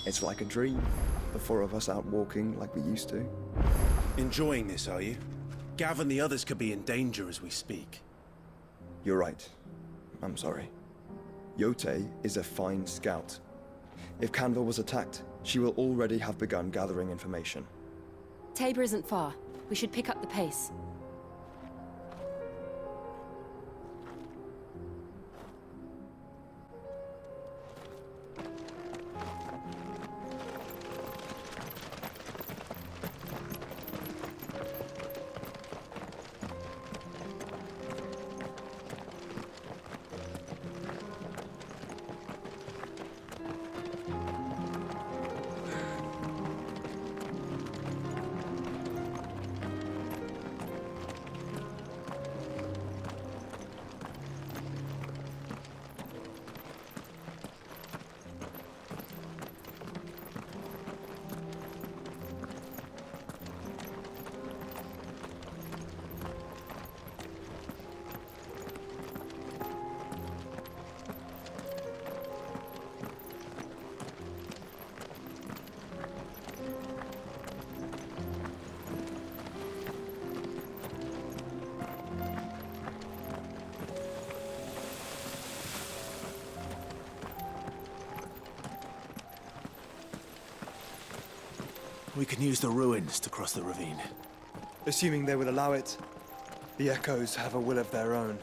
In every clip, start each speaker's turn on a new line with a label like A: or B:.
A: It's like a dream. The four of us out walking like we used to.
B: Enjoying this, are you? Gav and the others could be in danger as we speak.
A: You're right. I'm sorry. Yote is a fine scout. If Canville was attacked, she will already have begun gathering information.
C: Tabor isn't far. We should pick up the pace.
B: We can use the ruins to cross the ravine.
A: Assuming they will allow it, the Echoes have a will of their own.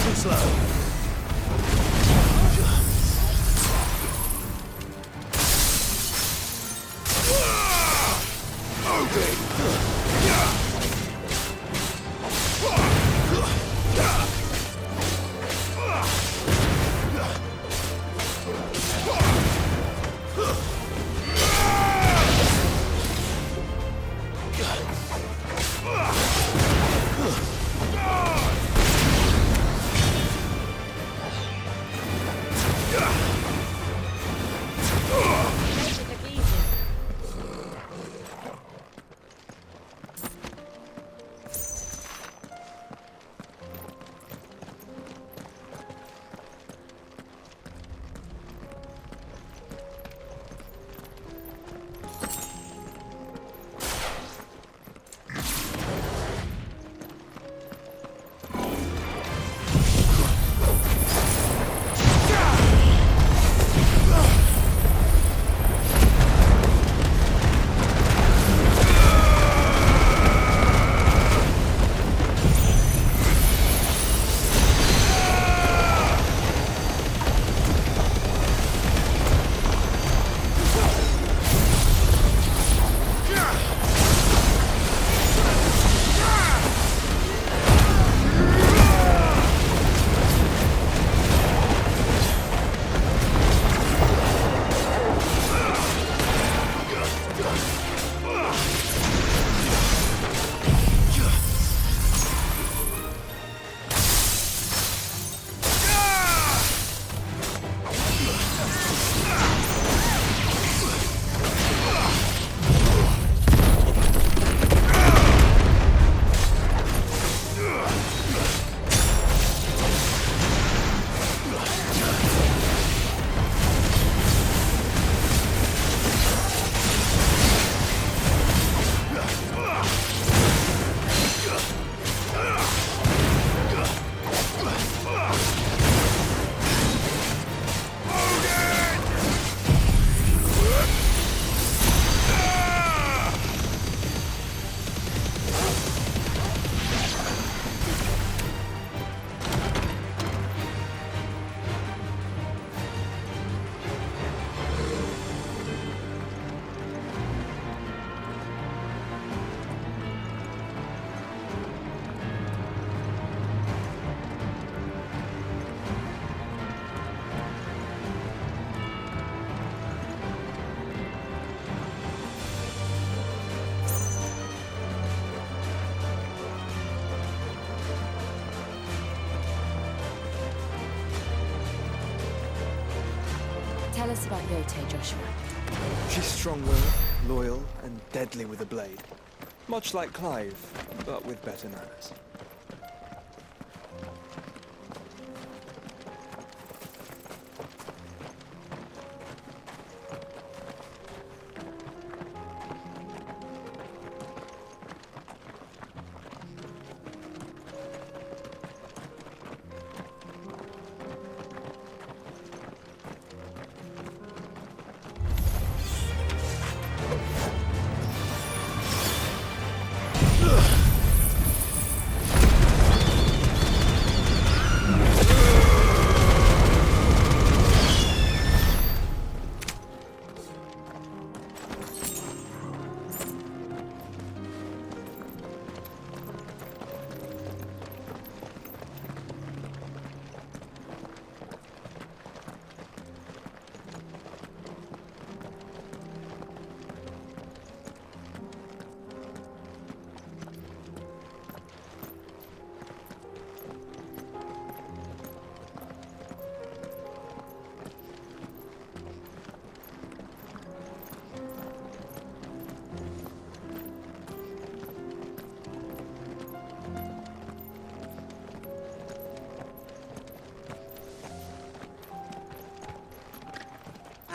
B: Nice and slow.
C: Tell us about Yote, Joshua.
D: She's strong-willed, loyal, and deadly with a blade. Much like Clive, but with better manners.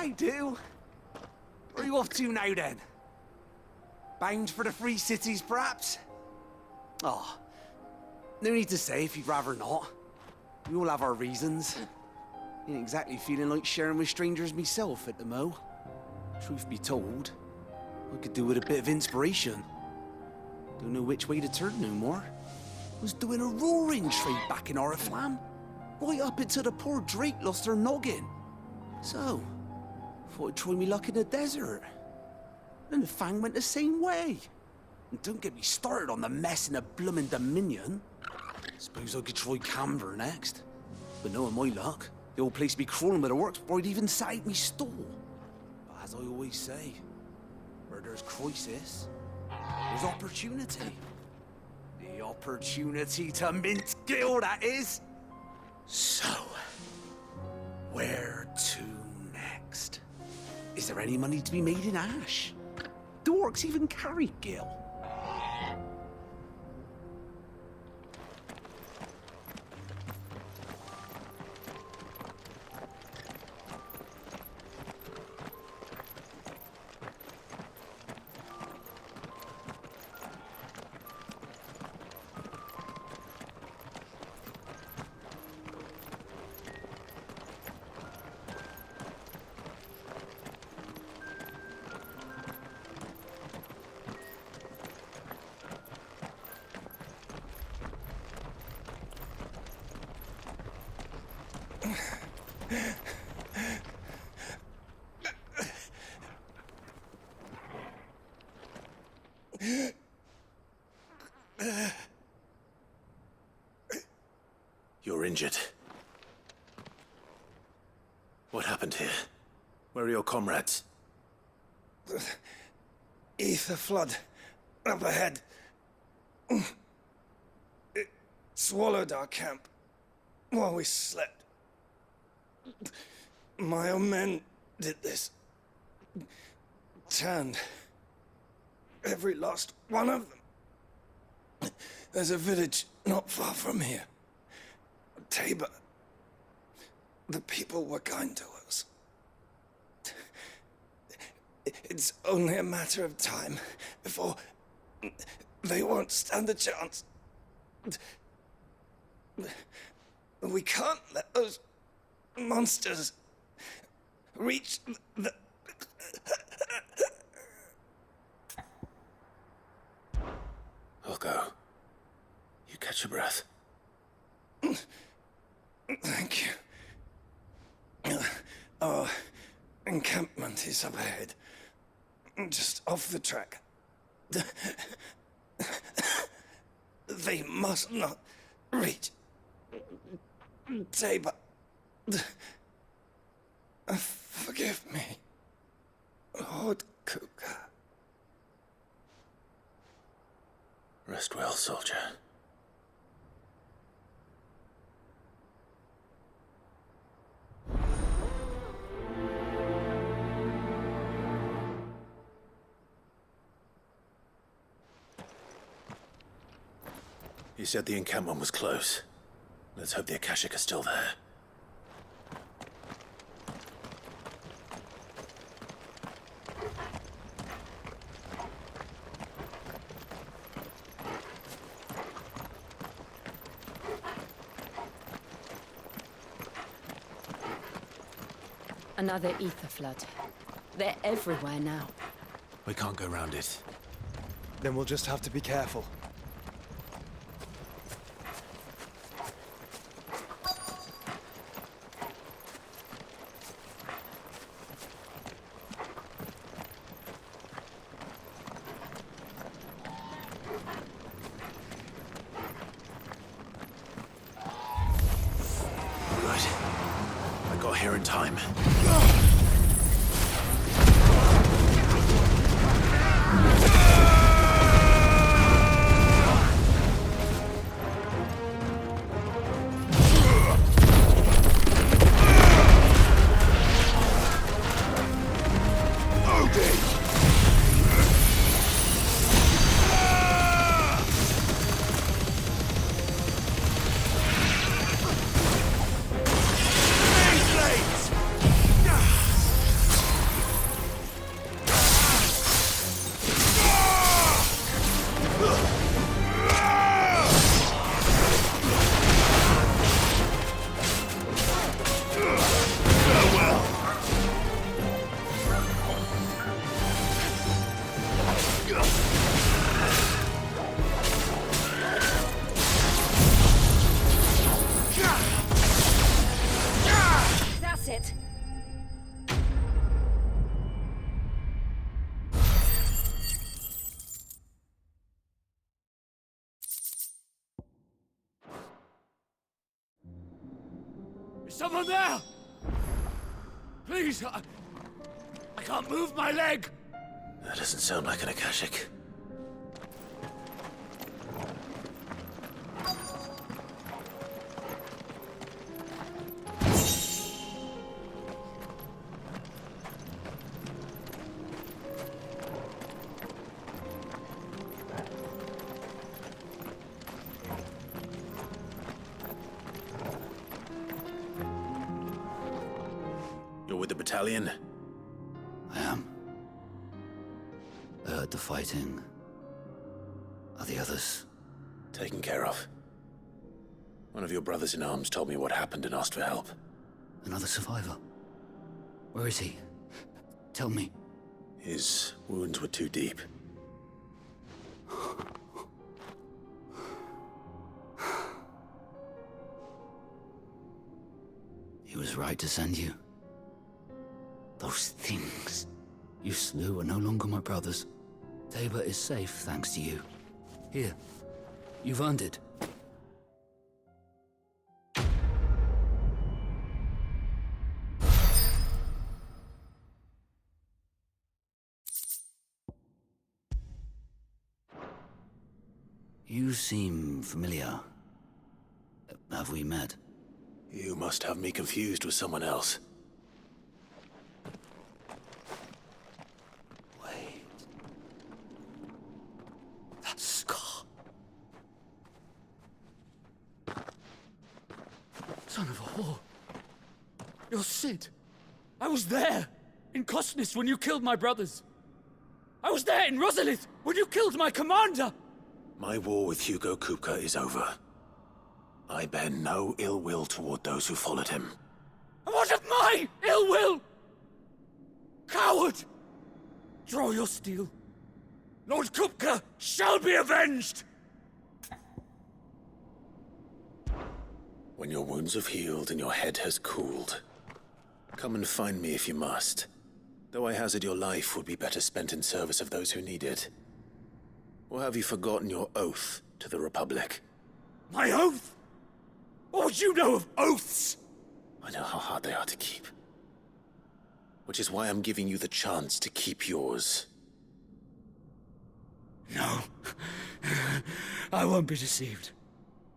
E: I do. Where are you off to now, then? Bound for the Free Cities, perhaps? Oh, no need to say if you'd rather not. We all have our reasons. Ain't exactly feeling like sharing with strangers myself at the mo. Truth be told, I could do with a bit of inspiration. Don't know which way to turn no more. Was doing a roaring trade back in Oriflamme. Right up into the poor Drake lost her noggin. So, thought I'd try me luck in the desert. And the Fang went the same way. And don't get me started on the mess in the bloomin' Dominion. Suppose I could try Canver next. But knowing my luck, the old place be crawling with the works before I'd even sat out me stall. But as I always say, where there's crisis, there's opportunity. The opportunity to mint Gil, that is. So, where to next? Is there any money to be made in Ash? Do orcs even carry Gil?
B: You're injured. What happened here? Where are your comrades?
F: Ether flood. Up ahead. It swallowed our camp while we slept. My own men did this. Turned every last one of them. There's a village not far from here. Tabor. The people were kind to us. It's only a matter of time before they won't stand a chance. We can't let those monsters reach the...
B: I'll go. You catch your breath.
F: Thank you. Our encampment is up ahead. Just off the track. They must not reach Tabor. Forgive me, Lord Kuka.
B: Rest well, soldier. You said the encampment was close. Let's hope the Akashic are still there.
C: Another ether flood. They're everywhere now.
B: We can't go round it.
D: Then we'll just have to be careful.
B: I got here in time.
C: it!
G: Is someone there? Please, I can't move my leg!
B: That doesn't sound like an Akashic. You're with the battalion?
H: I am. I heard the fighting. Are the others?
B: Taken care of. One of your brothers in arms told me what happened and asked for help.
H: Another survivor? Where is he? Tell me.
B: His wounds were too deep.
H: He was right to send you. Those things you slew are no longer my brothers. Tabor is safe thanks to you. Here, you've earned it. You seem familiar. Have we met?
B: You must have me confused with someone else.
H: Wait. That scar.
G: Son of a whore. You're Sid. I was there, in Cosnis, when you killed my brothers. I was there in Rosalith, when you killed my commander!
B: My war with Hugo Kupka is over. I bear no ill will toward those who followed him.
G: And what of my ill will? Coward! Draw your steel. Lord Kupka shall be avenged!
B: When your wounds have healed and your head has cooled, come and find me if you must. Though I hazard your life would be better spent in service of those who need it. Or have you forgotten your oath to the Republic?
G: My oath? What would you know of oaths?
B: I know how hard they are to keep. Which is why I'm giving you the chance to keep yours.
G: No. I won't be deceived.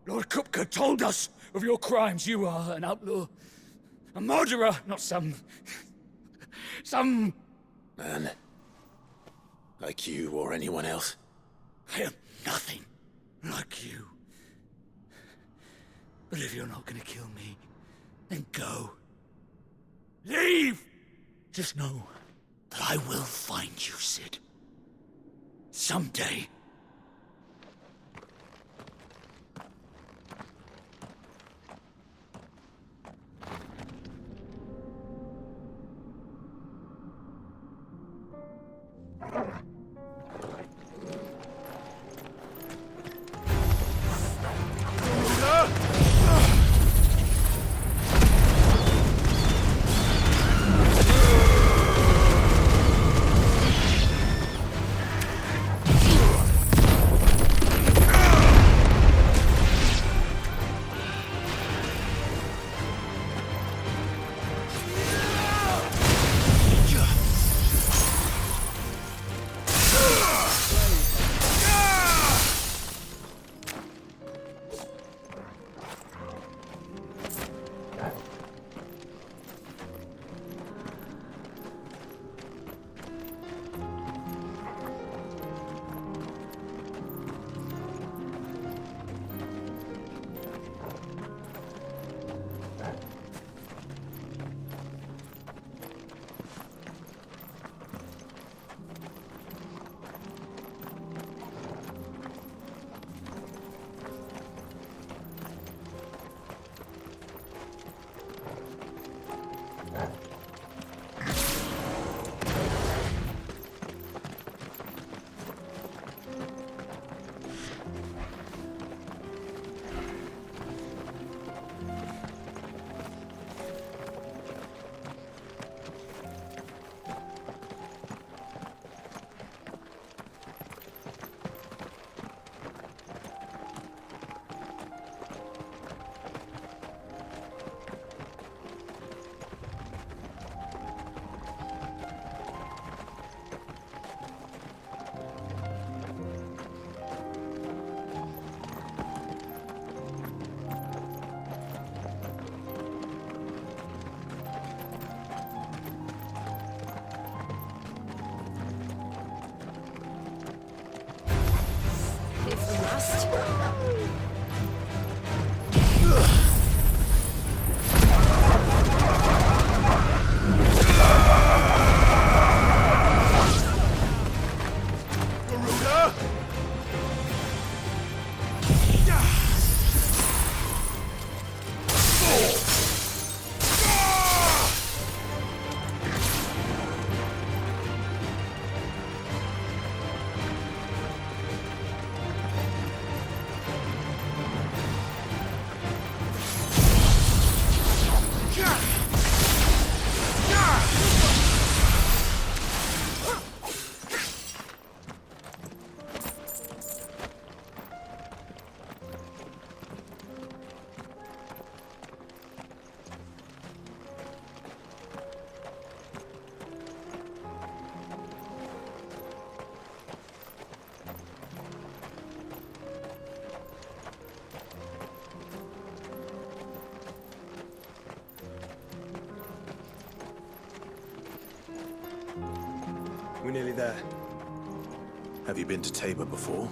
G: Lord Kupka told us of your crimes. You are an outlaw. A murderer, not some
B: Man. Like you or anyone else.
G: I am nothing like you. But if you're not gonna kill me, then go. Leave! Just know that I will find you, Sid. Someday.
C: lost!
A: We're nearly there.
B: Have you been to Tabor before?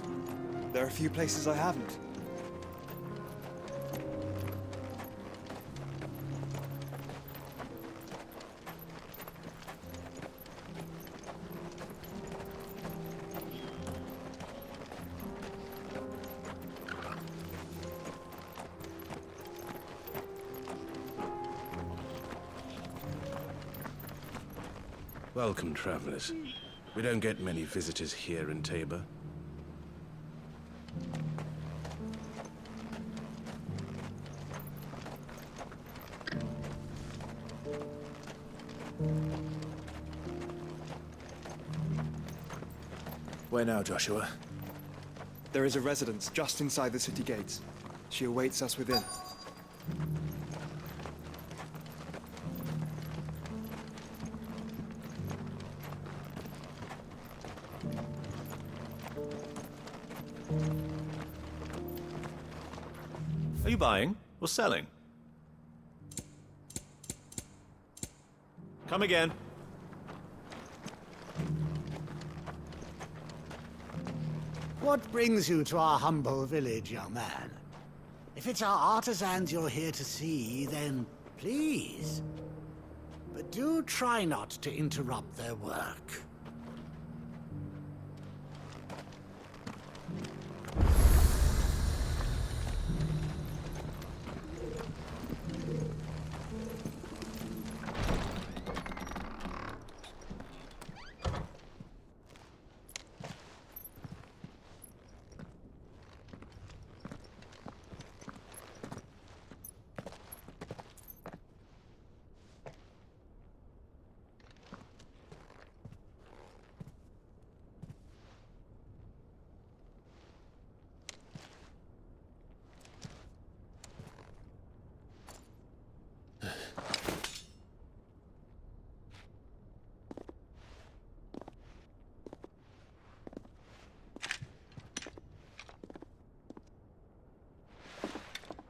A: There are a few places I haven't.
I: Welcome, travelers. We don't get many visitors here in Tabor.
B: Where now, Joshua?
A: There is a residence just inside the city gates. She awaits us within.
J: Are you buying or selling? Come again.
K: What brings you to our humble village, young man? If it's our artisans you're here to see, then please. But do try not to interrupt their work.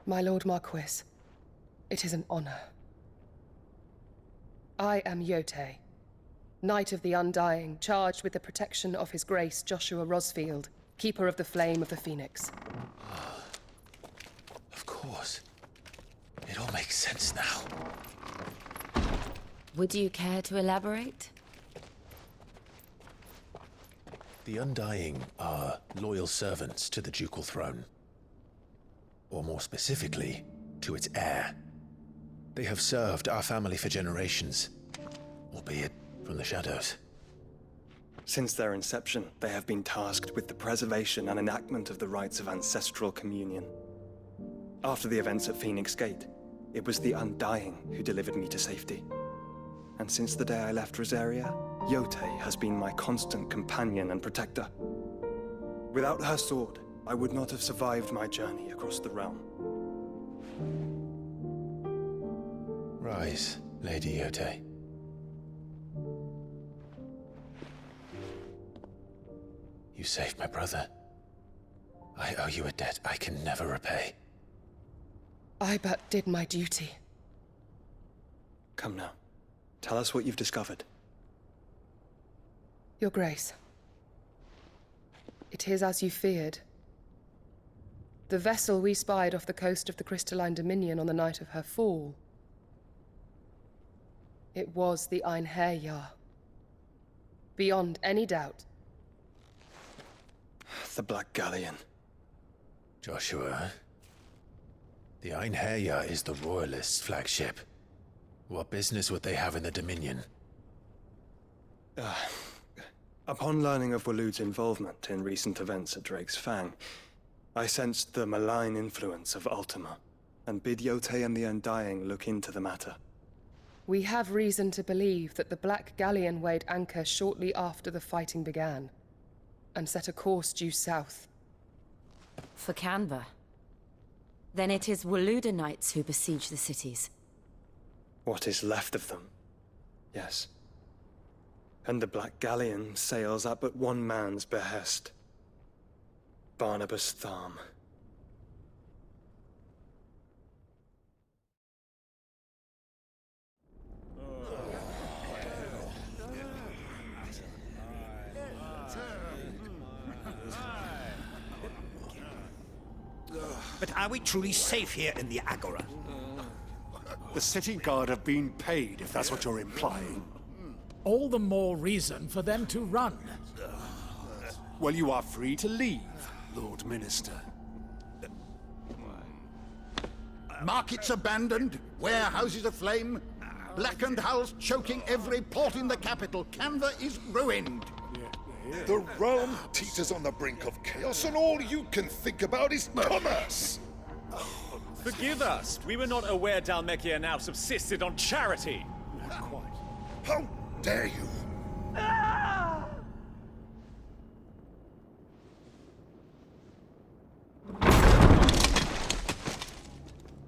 L: My Lord Marquis, it is an honor. I am Yotei, Knight of the Undying, charged with the protection of His Grace Joshua Rosfield, Keeper of the Flame of the Phoenix.
B: Of course. It all makes sense now.
C: Would you care to elaborate?
B: The Undying are loyal servants to the ducal throne. Or more specifically, to its heir. They have served our family for generations, albeit from the shadows.
A: Since their inception, they have been tasked with the preservation and enactment of the rites of ancestral communion. After the events at Phoenix Gate, it was the Undying who delivered me to safety. And since the day I left Rosaria, Yotei has been my constant companion and protector. Without her sword, I would not have survived my journey across the realm.
B: Rise, Lady Yotei. You saved my brother. I owe you a debt I can never repay.
L: I but did my duty.
A: Come now. Tell us what you've discovered.
L: Your Grace. It is as you feared. The vessel we spied off the coast of the Crystalline Dominion on the night of her fall. It was the Einherjar. Beyond any doubt.
A: The Black Galleon.
B: Joshua, the Einherjar is the Royalists' flagship. What business would they have in the Dominion?
A: Upon learning of Waloed's involvement in recent events at Drake's Fang, I sensed the malign influence of Ultima, and bid Yote and the Undying look into the matter.
L: We have reason to believe that the Black Galleon weighed anchor shortly after the fighting began, and set a course due south.
C: For Canva. Then it is Waloed knights who besiege the cities.
A: What is left of them, yes. And the Black Galleon sails at but one man's behest. Barnabas Tharm.
M: But are we truly safe here in the Agora?
N: The city guard have been paid, if that's what you're implying.
O: All the more reason for them to run.
N: Well, you are free to leave, Lord Minister.
P: Markets abandoned, warehouses aflame, blackened hulls choking every port in the capital. Canva is ruined.
Q: The realm teeters on the brink of chaos, and all you can think about is commerce!
J: Forgive us. We were not aware Dhalmekia now subsisted on charity.
Q: How dare you!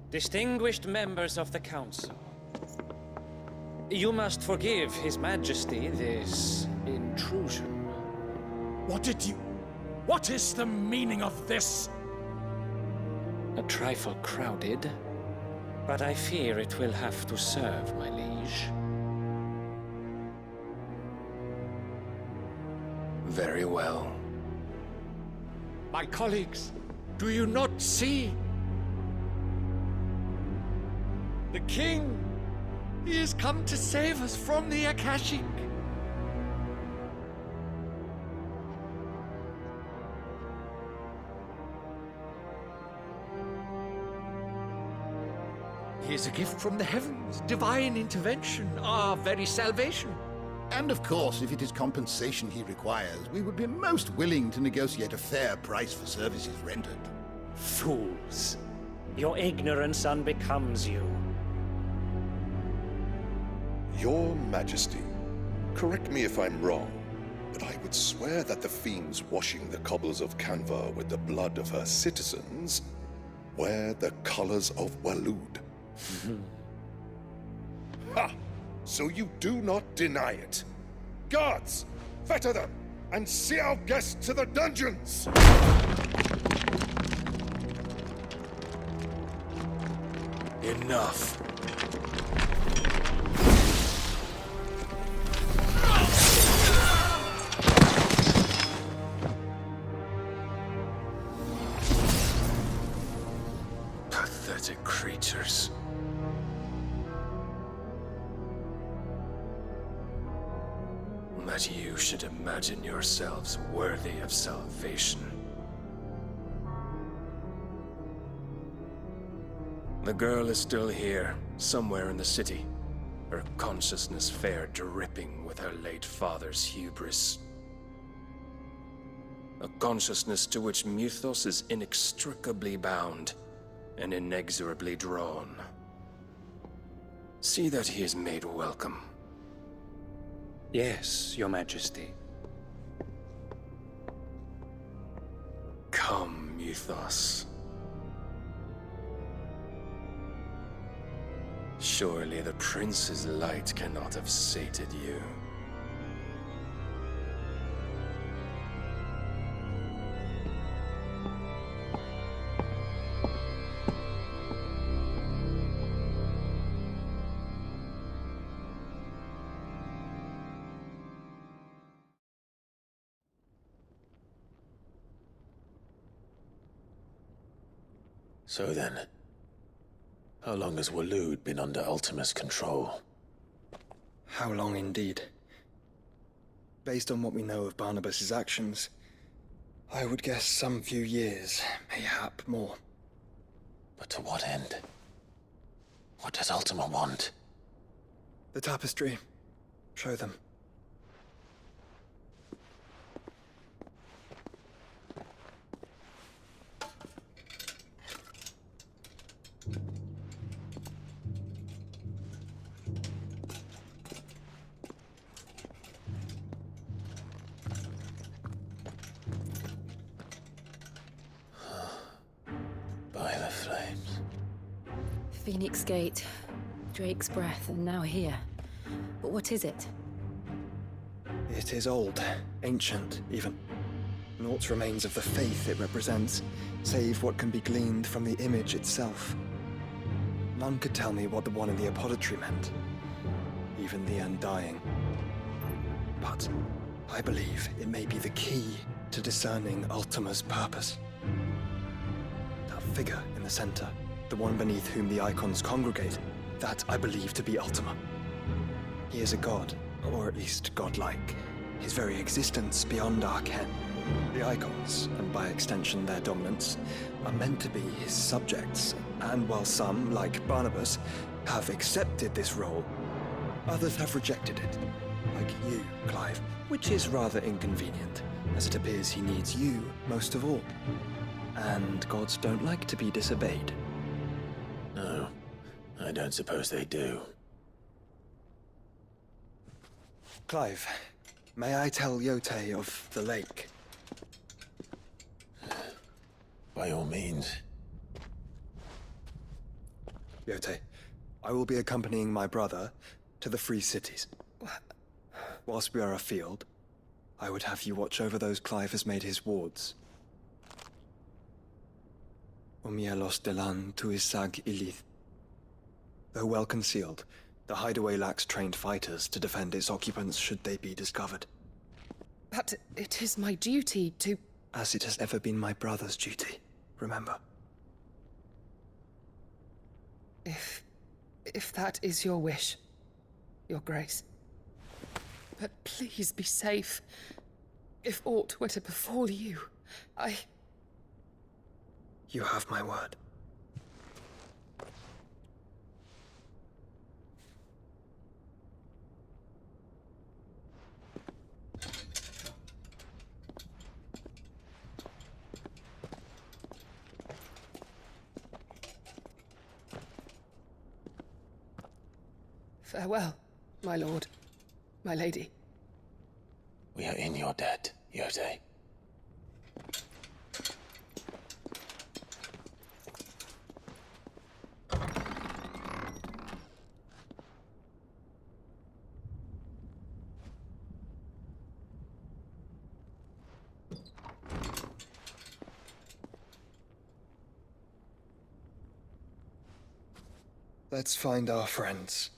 R: Distinguished members of the Council, you must forgive His Majesty this intrusion.
O: What is the meaning of this?
R: A trifle crowded, but I fear it will have to serve, my liege.
B: Very well.
O: My colleagues, do you not see? The king! He has come to save us from the Akashic! He is a gift from the heavens, divine intervention, our very salvation.
P: And of course, if it is compensation he requires, we would be most willing to negotiate a fair price for services rendered.
R: Fools! Your ignorance unbecomes you.
Q: Your Majesty, correct me if I'm wrong, but I would swear that the fiends washing the cobbles of Canva with the blood of her citizens wear the colors of Waloed. Ha! So you do not deny it. Guards, fetter them, and see our guests to the dungeons!
B: Enough. Pathetic creatures. That you should imagine yourselves worthy of salvation. The girl is still here, somewhere in the city. Her consciousness fair dripping with her late father's hubris. A consciousness to which Mythos is inextricably bound and inexorably drawn. See that he is made welcome.
R: Yes, Your Majesty.
B: Come, Mythos. Surely the prince's light cannot have sated you. So then, how long has Waloed been under Ultima's control?
A: How long indeed? Based on what we know of Barnabas's actions, I would guess some few years, mayhap more.
B: But to what end? What does Ultima want?
A: The tapestry. Show them.
B: By the flames.
C: Phoenix Gate, Drake's Breath, and now here. But what is it?
A: It is old, ancient, even. Naught remains of the faith it represents, save what can be gleaned from the image itself. None could tell me what the one in the apothecary meant, even the Undying. But I believe it may be the key to discerning Ultima's purpose. That figure in the center, the one beneath whom the icons congregate, that I believe to be Ultima. He is a god, or at least godlike. His very existence beyond our ken. The icons, and by extension their dominance, are meant to be his subjects, and while some, like Barnabas, have accepted this role, others have rejected it. Like you, Clive, which is rather inconvenient, as it appears he needs you most of all. And gods don't like to be disobeyed.
B: No, I don't suppose they do.
A: Clive, may I tell Yote of the lake?
B: By all means.
A: Yote, I will be accompanying my brother to the Free Cities. Whilst we are afield, I would have you watch over those Clive has made his wards. Umielos delan tuisag ilith. Though well concealed, the hideaway lacks trained fighters to defend its occupants should they be discovered.
L: But it is my duty to...
A: As it has ever been my brother's duty, remember.
L: If that is your wish, Your Grace. But please be safe. If aught were to befall you,
A: You have my word.
L: Farewell, my lord, my lady.
B: We are in your debt, Yote.
A: Let's find our friends.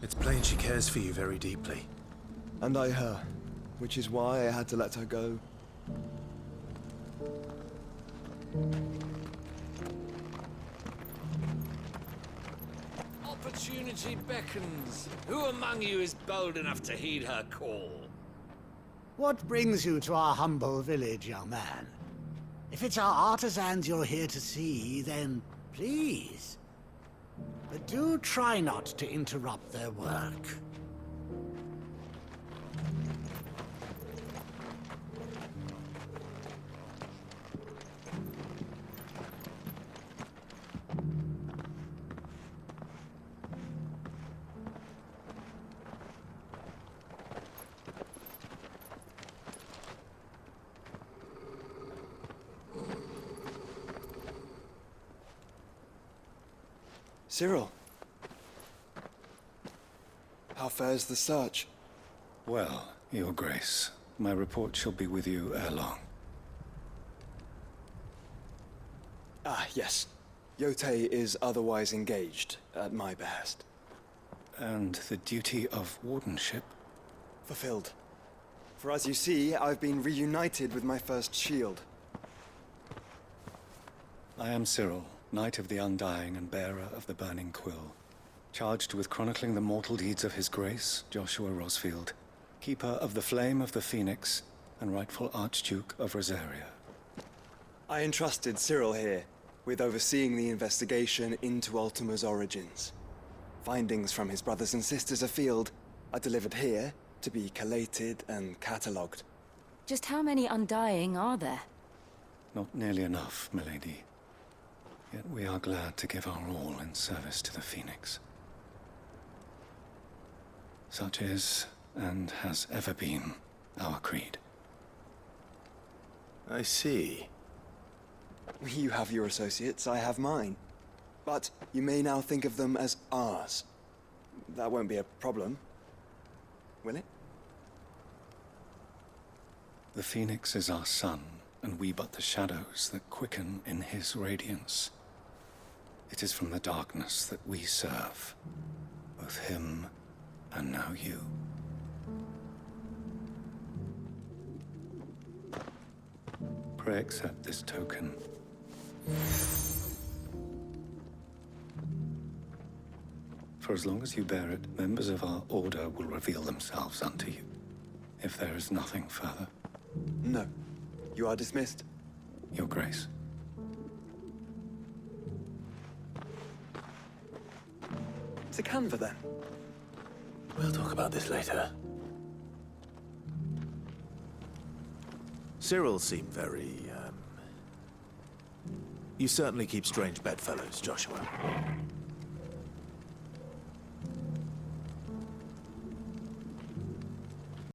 I: It's plain she cares for you very deeply.
A: And I her, which is why I had to let her go.
O: Opportunity beckons. Who among you is bold enough to heed her call?
K: What brings you to our humble village, young man? If it's our artisans you're here to see, then please. But do try not to interrupt their work.
A: Cyril. How How fares the search?
S: Well, Your Grace, my report shall be with you ere long.
A: Ah, yes. Yotei is otherwise engaged, at my behest.
S: And the duty of wardenship?
A: Fulfilled. For as you see, I've been reunited with my first shield.
S: I am Cyril, Knight of the Undying and bearer of the Burning Quill, charged with chronicling the mortal deeds of His Grace, Joshua Rosfield, Keeper of the Flame of the Phoenix, and rightful Archduke of Rosaria.
A: I entrusted Cyril here with overseeing the investigation into Ultima's origins. Findings from his brothers and sisters afield are delivered here to be collated and catalogued.
C: Just how many Undying are there?
S: Not nearly enough, milady. Yet we are glad to give our all in service to the Phoenix. Such is, and has ever been, our creed.
B: I see.
A: You have your associates, I have mine. But you may now think of them as ours. That won't be a problem, will it?
S: The Phoenix is our sun, and we but the shadows that quicken in his radiance. It is from the darkness that we serve, both him and now you. Pray accept this token. For as long as you bear it, members of our order will reveal themselves unto you, if there is nothing further.
A: No. You are dismissed.
S: Your Grace.
A: To Canva, then.
B: We'll talk about this later. Cyril seemed very, You certainly keep strange bedfellows, Joshua.